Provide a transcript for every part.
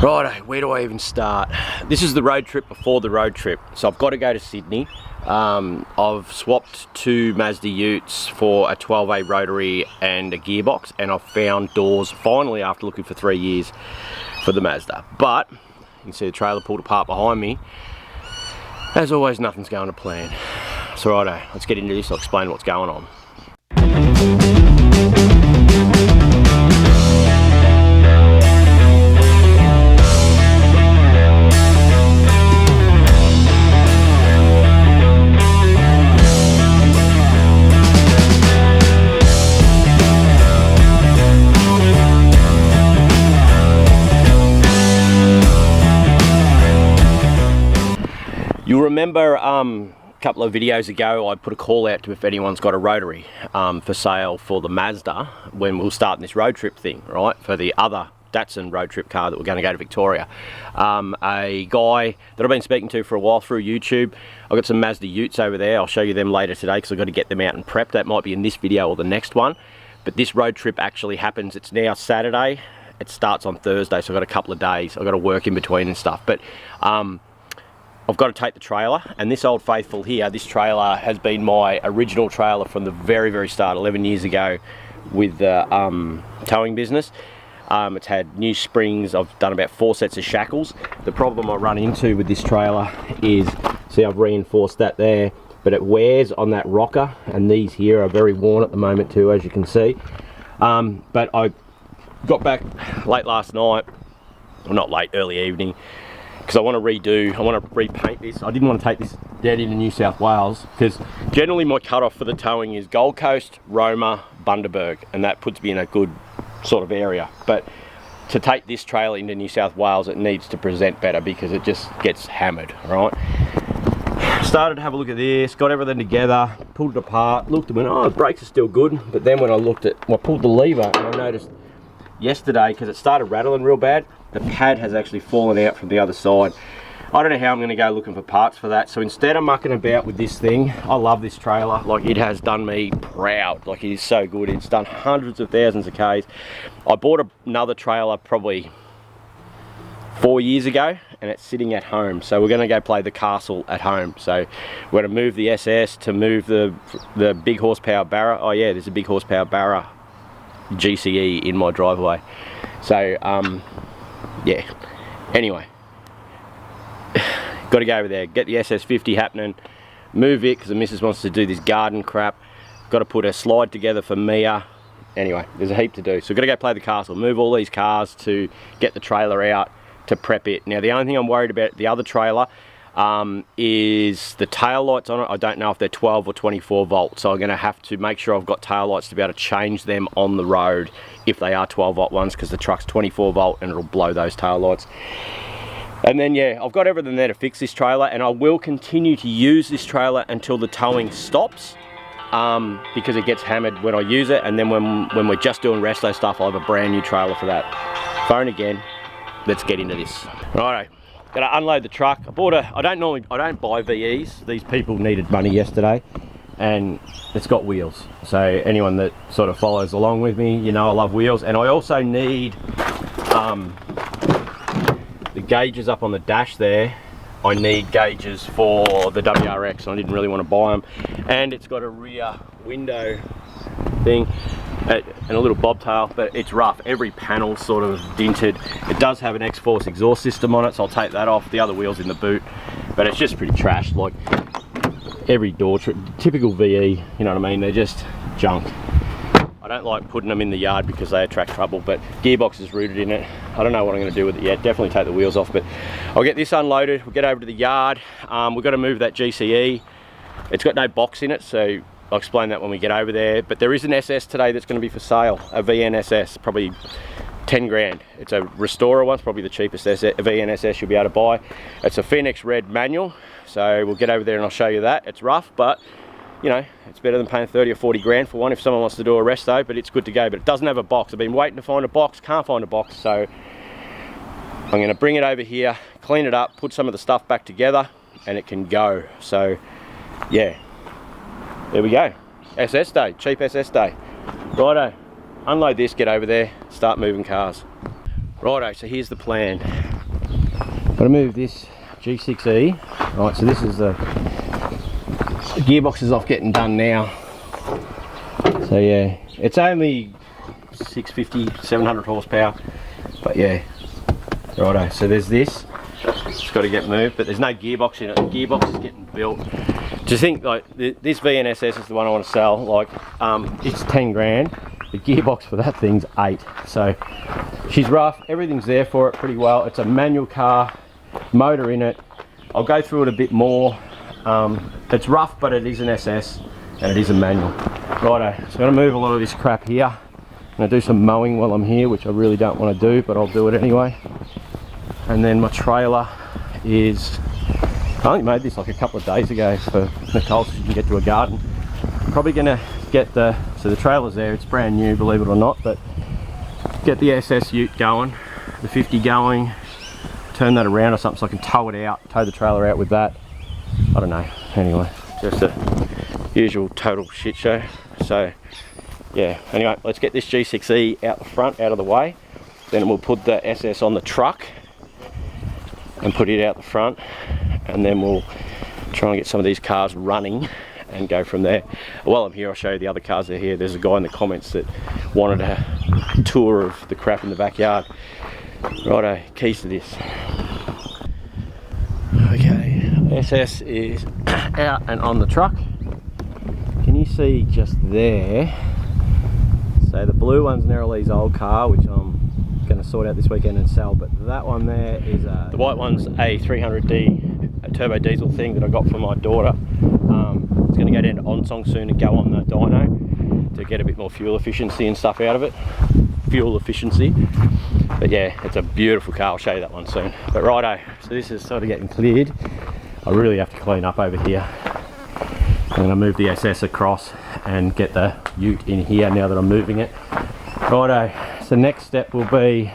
Righto, where do I even start? This is the road trip before the road trip. So I've got to go to Sydney. I've swapped two Mazda utes for a 12A rotary and a gearbox, and I've found doors finally after looking for 3 years for the Mazda. But you can see the trailer pulled apart behind me. As always, nothing's going to plan. So righto, let's get into this. I'll explain what's going on. You'll remember a couple of videos ago I put a call out to if anyone's got a rotary for sale for the Mazda when we'll start this road trip thing, right? For the other Datsun road trip car that we're going to go to Victoria. A guy that I've been speaking to for a while through YouTube. I've got some Mazda utes over there. I'll show you them later today because I've got to get them out and prepped. That might be in this video or the next one. But this road trip actually happens. It's now Saturday. It starts on Thursday, so I've got a couple of days. I've got to work in between and stuff. But I've got to take the trailer, and this old faithful here, this trailer has been my original trailer from the very start, 11 years ago with the towing business. It's had new springs. I've done about 4 sets of shackles. The problem I run into with this trailer is, see, I've reinforced that there, but it wears on that rocker, and these here are very worn at the moment too, as you can see. But I got back late last night, well, not late, early evening, because I want to repaint this. I didn't want to take this down into New South Wales because generally my cutoff for the towing is Gold Coast, Roma, Bundaberg, and that puts me in a good sort of area. But to take this trailer into New South Wales, it needs to present better because it just gets hammered, right? Started to have a look at this, got everything together, pulled it apart, looked and went, oh, the brakes are still good. But then when I pulled the lever, and I noticed yesterday, because it started rattling real bad, the pad has actually fallen out from the other side. I don't know how I'm going to go looking for parts for that. So instead of mucking about with this thing, I love this trailer. Like, it has done me proud. Like, it is so good. It's done hundreds of thousands of Ks. I bought another trailer probably 4 years ago, and it's sitting at home. So we're going to go play the castle at home. So we're going to move the SS to move the big horsepower Barra. Oh yeah, there's a big horsepower Barra GCE in my driveway. So yeah, anyway, got to go over there, get the SS50 happening, move it because the missus wants to do this garden crap. Got to put a slide together for Mia. Anyway, there's a heap to do. So we've got to go play the castle, move all these cars to get the trailer out to prep it. Now the only thing I'm worried about the other trailer is the tail lights on it. I don't know if they're 12 or 24 volts, so I'm going to have to make sure I've got tail lights to be able to change them on the road if they are 12 volt ones, because the truck's 24 volt and it'll blow those tail lights. And then yeah, I've got everything there to fix this trailer, and I will continue to use this trailer until the towing stops, because it gets hammered when I use it, and then when we're just doing resto stuff, I'll have a brand new trailer for that. Phone again, let's get into this. Righto. Got to unload the truck. I don't buy VEs. These people needed money yesterday, and it's got wheels. So anyone that sort of follows along with me, you know I love wheels. And I also need the gauges up on the dash there. I need gauges for the WRX. I didn't really want to buy them. And it's got a rear window thing and a little bobtail, but it's rough. Every panel's sort of dinted. It does have an X-Force exhaust system on it, so I'll take that off. The other wheel's in the boot, but it's just pretty trashed. Like every door, typical VE, you know what I mean? They're just junk. I don't like putting them in the yard because they attract trouble, but gearbox is rooted in it. I don't know what I'm going to do with it yet. Definitely take the wheels off, but I'll get this unloaded. We'll get over to the yard. We've got to move that GCE. It's got no box in it, so I'll explain that when we get over there. But there is an SS today that's going to be for sale, a vnss, probably 10 grand. It's a restorer one, it's probably the cheapest vnss you'll be able to buy. It's a Phoenix red manual, so we'll get over there and I'll show you that. It's rough, but you know, it's better than paying 30 or 40 grand for one if someone wants to do a resto, but it's good to go. But it doesn't have a box. I've been waiting to find a box, can't find a box, so I'm going to bring it over here, clean it up, put some of the stuff back together, and it can go. So yeah, there we go. SS day, cheap SS day. Righto, unload this, get over there, start moving cars. Righto, so here's the plan. Gotta move this G6E. Right, so this is the gearbox is off getting done now. So yeah, it's only 650, 700 horsepower, but yeah. Righto, so there's this. It's got to get moved, but there's no gearbox in it. The gearbox is getting built. Do you think like this vnss is the one I want to sell? Like, it's 10 grand. The gearbox for that thing's 8. So she's rough. Everything's there for it pretty well. It's a manual car, motor in it. I'll go through it a bit more. It's rough, but it is an SS and it is a manual. Righto, so I'm going to move a lot of this crap here. I'm going to do some mowing while I'm here, which I really don't want to do, but I'll do it anyway. And then my trailer is, I only made this like a couple of days ago for Nicole so she can get to a garden. I'm probably going to get the, so the trailer's there, it's brand new, believe it or not, but get the SS ute going, the 50 going, turn that around or something so I can tow it out, tow the trailer out with that. I don't know, anyway, just a usual total shit show. So yeah, anyway, let's get this G6E out the front, out of the way, then we'll put the SS on the truck and put it out the front, and then we'll try and get some of these cars running and go from there. While I'm here, I'll show you the other cars that are here. There's a guy in the comments that wanted a tour of the crap in the backyard. Righto, keys to this. Okay, SS is out and on the truck. Can you see just there? So the blue one's Neralee's old car, which I'm going to sort out this weekend and sell, but that one there is the white one's a 300D, a turbo diesel thing that I got from my daughter. It's going to go down to Onsong soon and go on the dyno to get a bit more fuel efficiency and stuff out of it. Fuel efficiency. But yeah, it's a beautiful car. I'll show you that one soon. But righto, so this is sort of getting cleared. I really have to clean up over here. I'm going to move the SS across and get the ute in here now that I'm moving it. Righto, so next step will be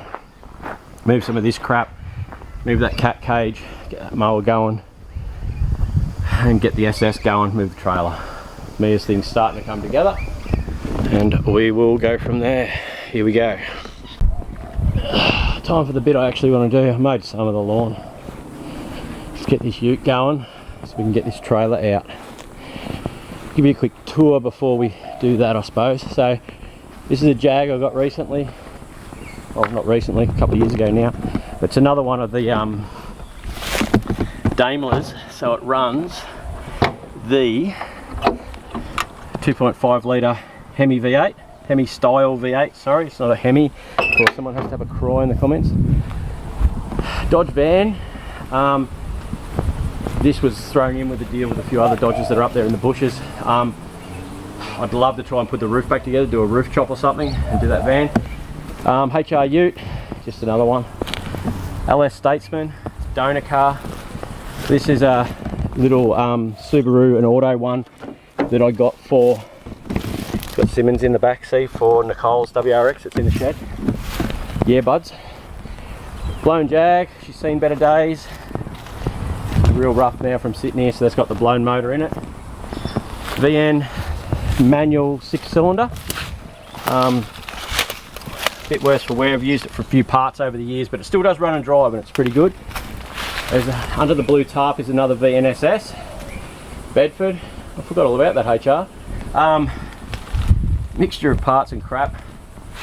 move some of this crap, move that cat cage, get that mower going, and get the SS going, move the trailer. Mia's thing's starting to come together, and we will go from there. Here we go. Time for the bit I actually want to do. I mowed some of the lawn. Let's get this ute going so we can get this trailer out. Give you a quick tour before we do that, I suppose. So this is a Jag I got recently. Well, not recently, a couple of years ago now. But it's another one of the Daimlers. So it runs the 2.5 litre Hemi V8. Hemi style V8, sorry, it's not a Hemi. Or someone has to have a cry in the comments. Dodge van. This was thrown in with a deal with a few other Dodges that are up there in the bushes. I'd love to try and put the roof back together, do a roof chop or something and do that van. HR Ute, just another one. LS Statesman, donor car. This is a little Subaru, an auto one that I got for, it's got Simmons in the back, see, for Nicole's WRX, it's in the shed. Yeah, buds. Blown Jag, she's seen better days. Real rough now from sitting here, so that's got the blown motor in it. VN manual 6-cylinder. Bit worse for wear. I've used it for a few parts over the years, but it still does run and drive, and it's pretty good. There's under the blue tarp is another vnss. Bedford. I forgot all about that HR. Mixture of parts and crap.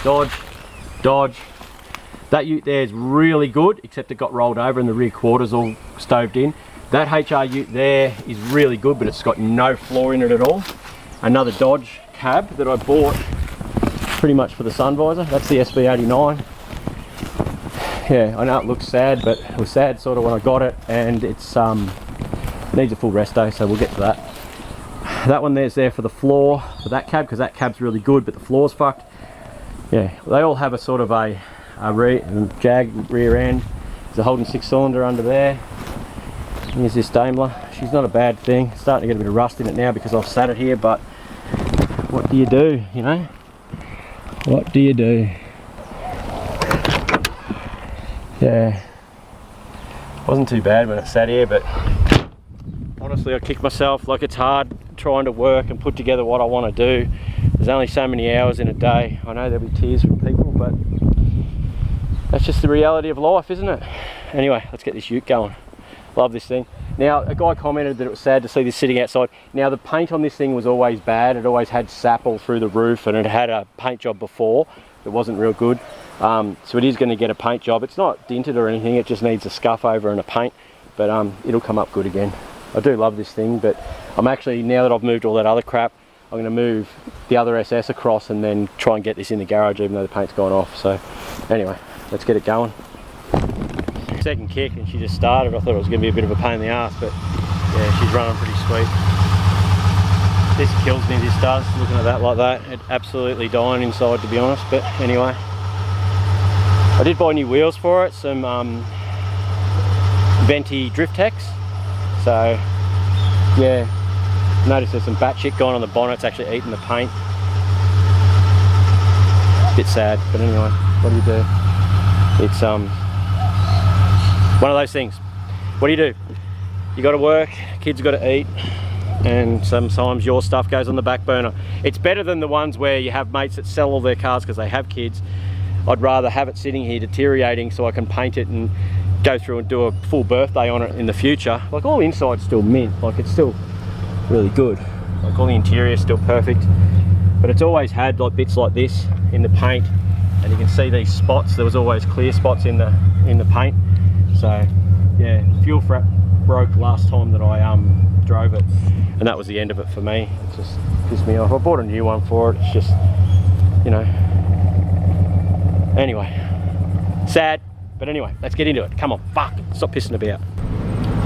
Dodge. That ute there is really good, except it got rolled over and the rear quarters all stoved in. That HR ute there is really good, but it's got no floor in it at all. Another Dodge cab that I bought pretty much for the sun visor. That's the SV89. Yeah, I know it looks sad, but it was sad sort of when I got it, and it's needs a full resto, so we'll get to that. That one there's there for the floor for that cab, because that cab's really good, but the floor's fucked. Yeah, they all have a sort of a Jag rear end. There's a Holden 6-cylinder under there. Here's this Daimler. She's not a bad thing. Starting to get a bit of rust in it now because I've sat it here, but what do you do, you know? What do you do? Yeah, wasn't too bad when it sat here, but honestly I kick myself. Like, it's hard trying to work and put together what I want to do. There's only so many hours in a day. I know there'll be tears from people, but that's just the reality of life, isn't it? Anyway, let's get this ute going. Love this thing. Now, a guy commented that it was sad to see this sitting outside. Now, the paint on this thing was always bad. It always had sap all through the roof, and it had a paint job before. It wasn't real good. So it is going to get a paint job. It's not dinted or anything. It just needs a scuff over and a paint, but it'll come up good again. I do love this thing, but I'm actually, now that I've moved all that other crap, I'm going to move the other SS across and then try and get this in the garage, even though the paint's gone off. So anyway, let's get it going. Second kick and she just started. I thought it was going to be a bit of a pain in the ass, but yeah, she's running pretty sweet. This kills me, this does, looking at that like that. It's absolutely dying inside, to be honest, but anyway. I did buy new wheels for it, some Venti Drift Techs. So yeah, notice there's some bat shit going on the bonnet. It's actually eating the paint. Bit sad, but anyway, what do you do? It's one of those things. What do? You got to work, kids got to eat, and sometimes your stuff goes on the back burner. It's better than the ones where you have mates that sell all their cars because they have kids. I'd rather have it sitting here deteriorating so I can paint it and go through and do a full birthday on it in the future. Like, all the inside's still mint, like it's still really good. Like, all the interior's still perfect, but it's always had like bits like this in the paint, and you can see these spots. There was always clear spots in the paint. So yeah, fuel frap broke last time that I drove it, and that was the end of it for me. It just pissed me off. I bought a new one for it. It's just, you know, anyway, sad. But anyway, let's get into it. Come on, fuck, stop pissing about.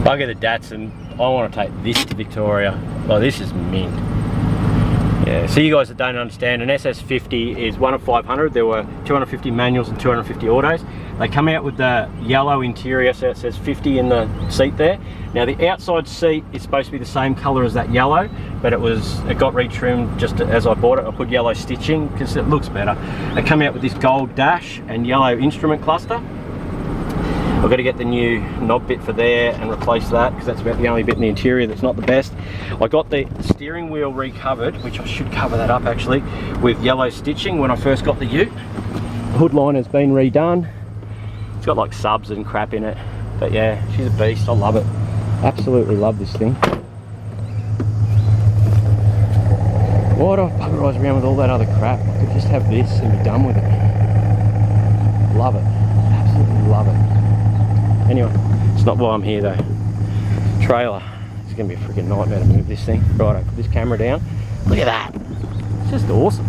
Bugger the Datsun. I want to take this to Victoria. Oh, this is mint. Yeah, so you guys that don't understand, an SS50 is one of 500. There were 250 manuals and 250 autos. They come out with the yellow interior, so it says 50 in the seat there. Now the outside seat is supposed to be the same colour as that yellow, but it got retrimmed just as I bought it. I put yellow stitching because it looks better. They come out with this gold dash and yellow instrument cluster. I've got to get the new knob bit for there and replace that, because that's about the only bit in the interior that's not the best. I got the steering wheel recovered, which I should cover that up actually, with yellow stitching when I first got the ute. The hood line has been redone. It's got like subs and crap in it, but yeah, she's a beast. I love it. Absolutely love this thing. Why do I buggerise around with all that other crap? I could just have this and be done with it. Love it. Absolutely love it. Anyway, it's not why I'm here though. Trailer. It's going to be a freaking nightmare to move this thing. Right, I put this camera down. Look at that. It's just awesome.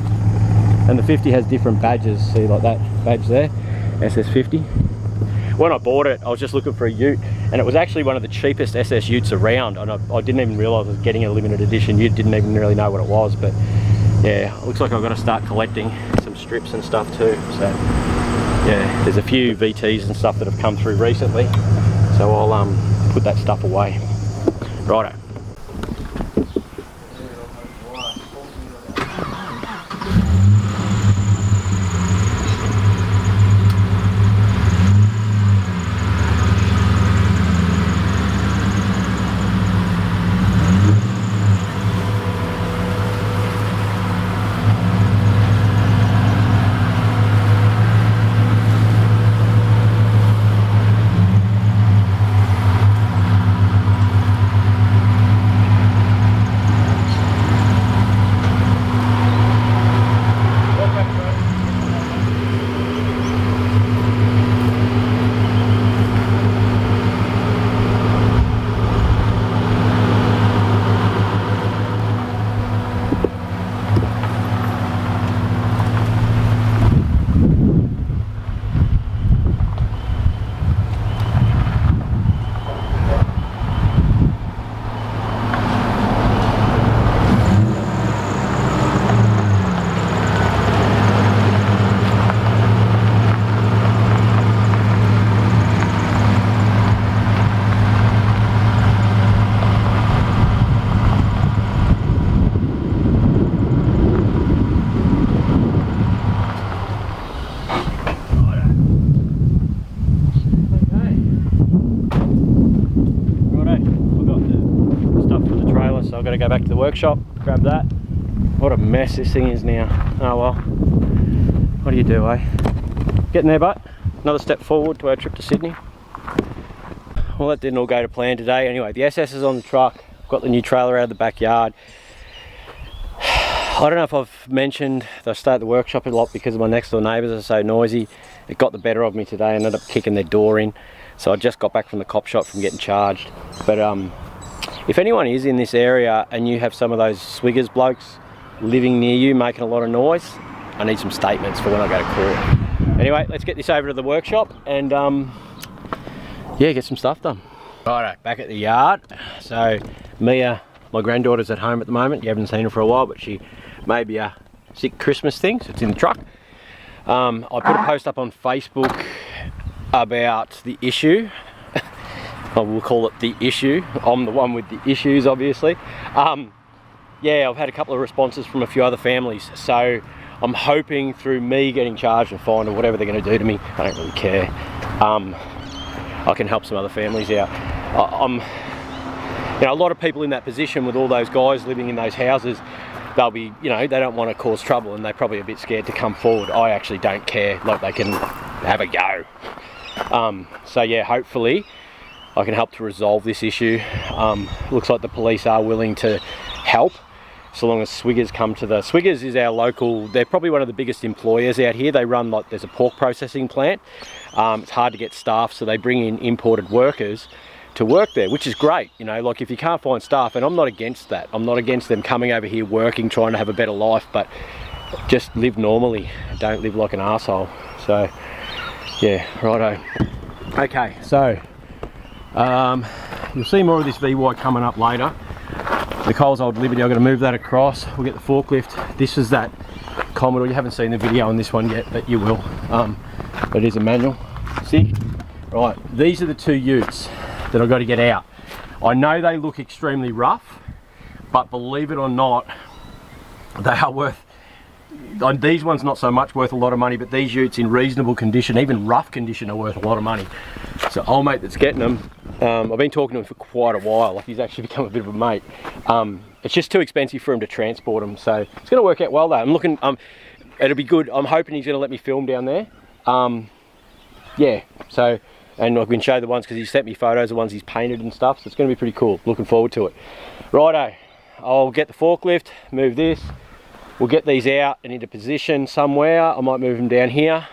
And the 50 has different badges. See, like that badge there, SS50. When I bought it, I was just looking for a ute, and it was actually one of the cheapest SS utes around, and I didn't even realise I was getting a limited edition ute. Didn't even really know what it was, but yeah, it looks like I've got to start collecting some strips and stuff too. So yeah, there's a few VTs and stuff that have come through recently, so I'll put that stuff away. Righto. So I've got to go back to the workshop, grab that. What a mess this thing is now. Oh well, what do you do, eh? Getting there, but another step forward to our trip to Sydney. Well, that didn't all go to plan today. Anyway, the SS is on the truck. Got the new trailer out of the backyard. I don't know if I've mentioned that I stay at the workshop a lot because my next door neighbours are so noisy. It got the better of me today. I ended up kicking their door in. So I just got back from the cop shop from getting charged. But if anyone is in this area and you have some of those swiggers blokes living near you making a lot of noise, I need some statements for when I go to court. Anyway, let's get this over to the workshop and yeah, get some stuff done. Righto, back at the yard. So Mia, my granddaughter's at home at the moment. You haven't seen her for a while, but she made me a sick Christmas thing, so it's in the truck. I put a post up on Facebook about the issue. I will call it the issue. I'm the one with the issues, obviously. Yeah, I've had a couple of responses from a few other families, so I'm hoping through me getting charged and fined or whatever they're going to do to me, I don't really care, I can help some other families out. You know, a lot of people in that position with all those guys living in those houses, they'll be, you know, they don't want to cause trouble and they're probably a bit scared to come forward. I actually don't care, like they can have a go. So yeah, hopefully I can help to resolve this issue. Looks like the police are willing to help, so long as Swiggers come to the... Swiggers is our local, they're probably one of the biggest employers out here. They run, like, there's a pork processing plant. It's hard to get staff, so they bring in imported workers to work there, which is great. You know, like if you can't find staff, and I'm not against that. I'm not against them coming over here working, trying to have a better life, but just live normally. Don't live like an arsehole. So, yeah, righto. Okay, so, you'll see more of this VY coming up later. The Coles Old Liberty, I've got to move that across. We'll get the forklift. This is that Commodore. You haven't seen the video on this one yet, but you will. But it is a manual. See? Right, these are the two utes that I've got to get out. I know they look extremely rough, but believe it or not, they are worth... These ones not so much worth a lot of money, but these utes in reasonable condition, even rough condition, are worth a lot of money. So old mate that's getting them, I've been talking to him for quite a while. Like, he's actually become a bit of a mate. It's just too expensive for him to transport them, so it's going to work out well though. I'm looking, it'll be good. I'm hoping he's going to let me film down there. Yeah, so, and I can show the ones because he sent me photos of ones he's painted and stuff, so it's going to be pretty cool. Looking forward to it. Righto, I'll get the forklift, move this. We'll get these out and into position somewhere. I might move them down here,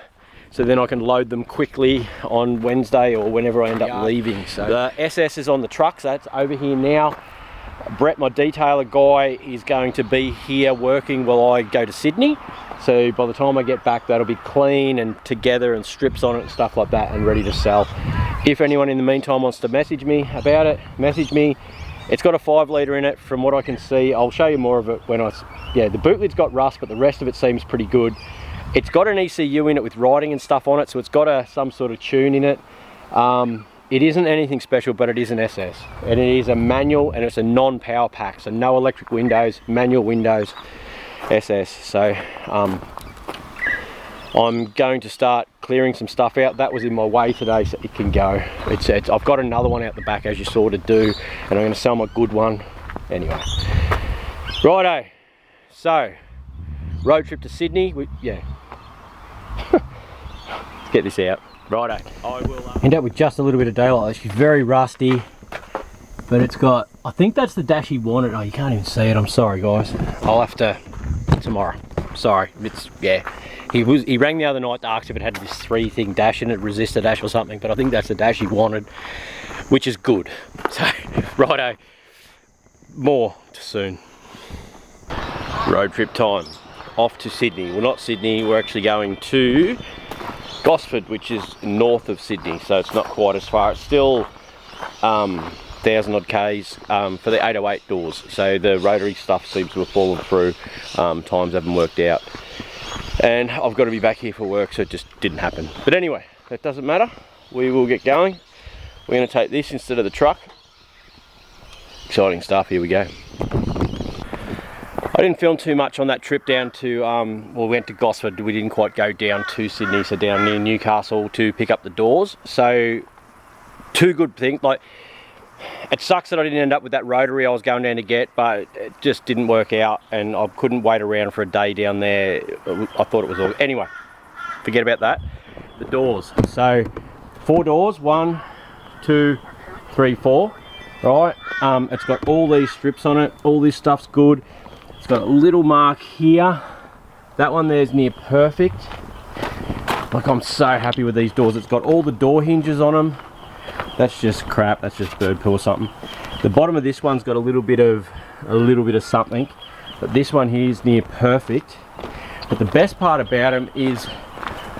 so then I can load them quickly on Wednesday or whenever I end up leaving. So the SS is on the truck, so that's over here now. Brett, my detailer guy, is going to be here working while I go to Sydney. So by the time I get back, that'll be clean and together and strips on it and stuff like that and ready to sell. If anyone in the meantime wants to message me about it, message me. It's got a 5 litre in it from what I can see. I'll show you more of it when yeah, the boot lid's got rust, but the rest of it seems pretty good. It's got an ECU in it with writing and stuff on it, so it's got some sort of tune in it. It isn't anything special, but it is an SS. And it is a manual and it's a non-power pack, so no electric windows, manual windows, SS. So I'm going to start clearing some stuff out. That was in my way today, so it can go. I've got another one out the back, as you saw, to do, and I'm going to sell my good one. Anyway, righto. So, road trip to Sydney. Yeah. Let's get this out. Righto. I will end up with just a little bit of daylight. She's very rusty, but it's got, I think that's the dash he wanted. Oh, you can't even see it. I'm sorry, guys. I'll have to tomorrow. Sorry. It's, yeah. He rang the other night to ask if it had this 3 thing dash in it, resistor dash or something, but I think that's the dash he wanted, which is good. So, righto. More soon. Road trip time. Off to Sydney. Well, not Sydney, we're actually going to Gosford, which is north of Sydney, so it's not quite as far. It's still 1,000 odd Ks for the 808 doors, so the rotary stuff seems to have fallen through. Times haven't worked out, and I've got to be back here for work, so it just didn't happen. But anyway, that doesn't matter. We will get going. We're going to take this instead of the truck. Exciting stuff. Here we go. I didn't film too much on that trip down to, well, we went to Gosford. We didn't quite go down to Sydney, so down near Newcastle to pick up the doors. So, 2 good things. Like, it sucks that I didn't end up with that rotary I was going down to get, but it just didn't work out, and I couldn't wait around for a day down there. I thought it was all... Anyway, forget about that. the doors. So 4 doors, 1, 2, 3, 4. Right, it's got all these strips on it, all this stuff's good. It's got a little mark here. That one there's near perfect. Like, I'm so happy with these doors. It's got all the door hinges on them. That's just crap, that's just bird poo or something. The bottom of this one's got a little bit of something, but this one here is near perfect. But the best part about them is,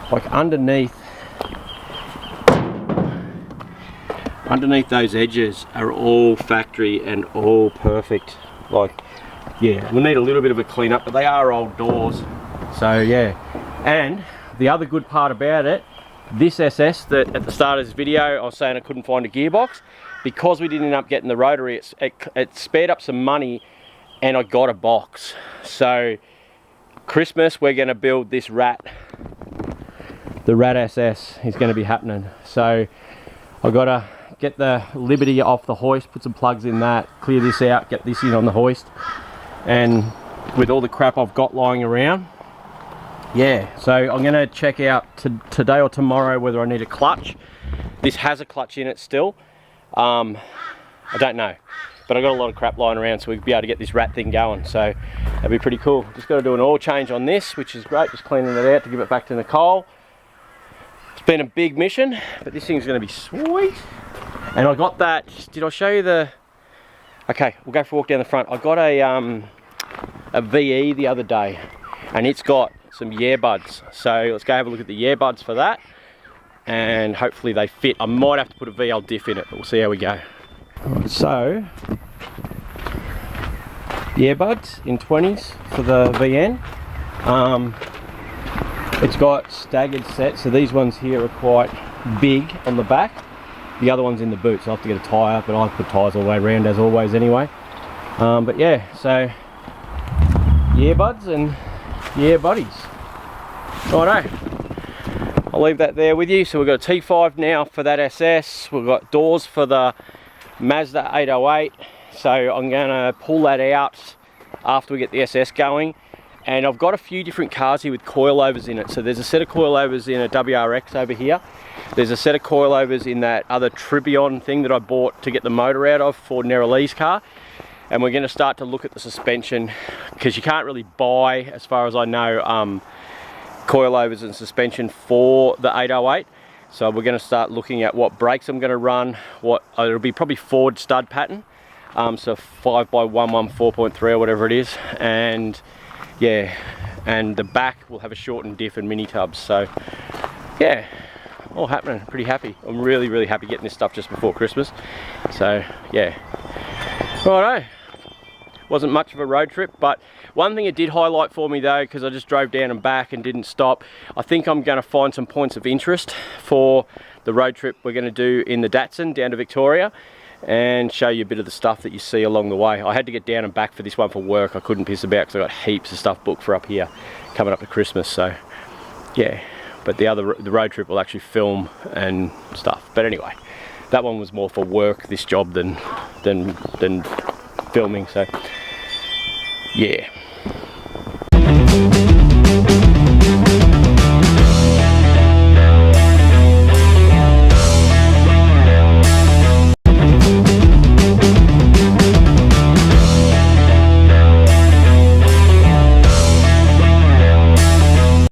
like, underneath those edges are all factory and all perfect. Like, yeah, we'll need a little bit of a clean up, but they are old doors. So yeah, and the other good part about it, this SS that at the start of this video I was saying I couldn't find a gearbox, because we didn't end up getting the rotary, it spared up some money and I got a box. So Christmas we're going to build this rat. The rat SS is going to be happening. So I've got to get the Liberty off the hoist, put some plugs in that, clear this out, get this in on the hoist, and with all the crap I've got lying around, yeah, so I'm going to check out today or tomorrow whether I need a clutch. This has a clutch in it still. I don't know, but I've got a lot of crap lying around, so we'll be able to get this rat thing going, so that'd be pretty cool. Just got to do an oil change on this, which is great, just cleaning it out to give it back to Nicole. It's been a big mission, but this thing's going to be sweet. And I got that, did I show you the, okay, we'll go for a walk down the front. I got a VE the other day, and it's got some earbuds. So let's go have a look at the earbuds for that, and hopefully they fit. I might have to put a VL diff in it, but we'll see how we go. Right, so, earbuds in 20s for the VN. It's got staggered sets, so these ones here are quite big on the back. The other one's in the boot, so I'll have to get a tyre, but I put tyres all the way around as always anyway. But yeah, so earbuds and yeah buddies. Righto, I'll leave that there with you. So we've got a T5 now for that SS. We've got doors for the Mazda 808. So I'm gonna pull that out after we get the SS going. And I've got a few different cars here with coilovers in it. So there's a set of coilovers in a WRX over here. There's a set of coilovers in that other Tribbion thing that I bought to get the motor out of for Neralee's car. And we're going to start to look at the suspension, because you can't really buy, as far as I know, coilovers and suspension for the 808. So we're going to start looking at what brakes I'm going to run. It'll be probably Ford stud pattern, so 5x11 4.3 or whatever it is, and yeah, and the back will have a shortened diff and mini tubs. So yeah, all happening. Pretty happy. I'm really happy getting this stuff just before Christmas. So yeah, righto. Wasn't much of a road trip, but one thing it did highlight for me though, because I just drove down and back and didn't stop, I think I'm going to find some points of interest for the road trip we're going to do in the Datsun down to Victoria, and show you a bit of the stuff that you see along the way. I had to get down and back for this one for work. I couldn't piss about because I got heaps of stuff booked for up here coming up to Christmas. So yeah, but the road trip will actually film and stuff. But anyway, that one was more for work, this job, than filming. So yeah.